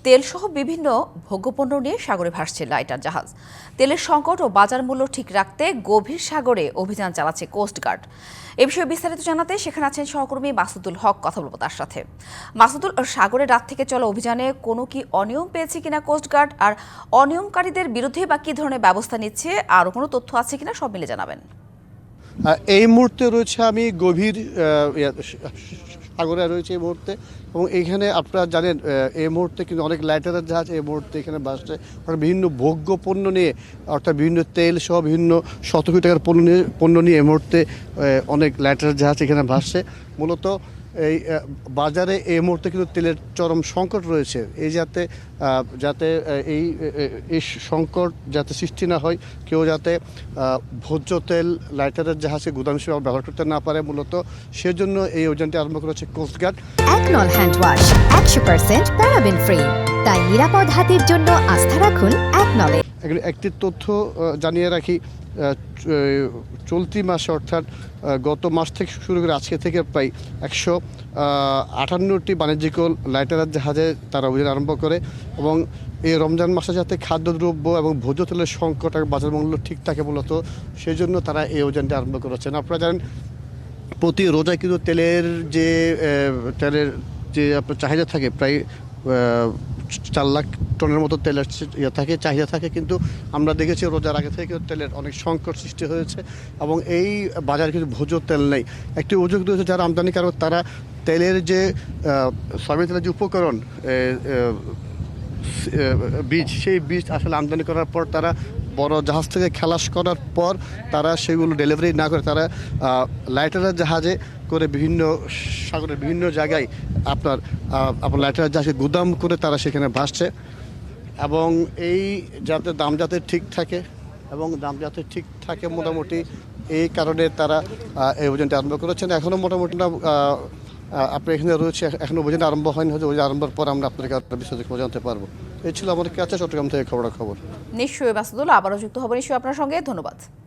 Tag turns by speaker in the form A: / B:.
A: তেলসহ বিভিন্ন ভোগ্যপণ্য নিয়ে সাগরে ভাসছে লাইটার জাহাজ। তেলের সংকট ও বাজার মূল্য ঠিক রাখতে গভীর সাগরে অভিযান চালাচ্ছে কোস্টগার্ড। এ বিষয়ে বিস্তারিত জানাতে সেখানে আছেন সহকর্মী মাসুদুল হক। কথা বলবো তার সাথে। মাসুদুল, সাগরে রাত থেকে চলা অভিযানে কোনো কি অনিয়ম পেয়েছে কিনা কোস্টগার্ড, আর অনিয়মকারীদের বিরুদ্ধে বা কি ধরনের ব্যবস্থা নিচ্ছে, আরও কোনো তথ্য আছে কিনা সব মিলে জানাবেন।
B: এই মুহূর্তে রয়েছে আমি গভীর সাগরে রয়েছে এই মুহূর্তে, এবং এইখানে আপনারা জানেন এই মুহূর্তে কিন্তু অনেক লাইটারের জাহাজ এই মুহূর্তে এখানে ভাসছে। বিভিন্ন ভোগ্য পণ্য নিয়ে, অর্থাৎ বিভিন্ন তেল সহ বিভিন্ন শত কোটি টাকার পণ্য নিয়ে এই মুহূর্তে অনেক লাইটারের জাহাজ এখানে ভাসছে। মূলত এই বাজারে এই মুহূর্তে কিন্তু তেলের চরম সংকট রয়েছে। এই যাতে এই সংকট যাতে সৃষ্টি না হয়, কেউ যাতে ভোজ্য তেল লাইটারের জাহাজে গুদাম হিসেবে ব্যবহার করতে না পারে, মূলত সেজন্য এই অভিযানটি আরম্ভ করেছে কোস্টগার্ড।
C: একনল হ্যান্ড ওয়াশ 100% প্যারাবেন ফ্রি, তাই নিরাপদ হাতের জন্য আস্থা রাখুন একনলে।
B: একটি তথ্য জানিয়ে রাখি, চলতি মাসে অর্থাৎ গত মাস থেকে শুরু করে আজকে থেকে প্রায় 158টি বাণিজ্যিক লাইটারের জাহাজে তারা অভিযান আরম্ভ করে, এবং এই রমজান মাসে যাতে খাদ্যদ্রব্য এবং ভোজ্য তেলের সংকট আর বাজার মূল্য ঠিক থাকে, মূলত সেই জন্য তারা এই অভিযানটি আরম্ভ করেছেন। আপনারা জানেন প্রতি রোজায় কিন্তু তেলের যে আপনার চাহিদা থাকে প্রায় 4 লাখ টনের মতো তেলের চাহিদা থাকে, কিন্তু আমরা দেখেছি রোজার আগে থেকে তেলের অনেক সংকট সৃষ্টি হয়েছে, এবং এই বাজারে কিছু ভোজ্য তেল নেই। একটি অভিযোগ রয়েছে যারা আমদানিকারক, তারা তেলের যে সয়াবিন তেলের যে উপকরণ বীজ, সেই বীজ আসলে আমদানি করার পর তারা বড় জাহাজ থেকে খালাস করার পর তারা সেগুলো ডেলিভারি না করে তারা লাইটারের জাহাজে করে বিভিন্ন সাগরের বিভিন্ন জায়গায় আপনার লাইটারের জাহাজে গুদাম করে তারা সেখানে ভাসছে, এবং এই দাম যাতে ঠিক থাকে মোটামুটি এই কারণে তারা এই অভিযানটি আরম্ভ করেছেন। এখনও মোটামুটি আপনি এখানে রয়েছে, এখনও অভিযান আরম্ভ হয়নি, হয়তো অভিযান আরম্ভের পর আমরা আপনাকে বিস্তারিত জানতে পারবো। এই ছিল আমাদের কাছে চট্টগ্রাম থেকে খবর।
A: নিশ্চয়ই মাসুদুল, আবারও যুক্ত হবো নিশ্চয়ই আপনার সঙ্গে। ধন্যবাদ।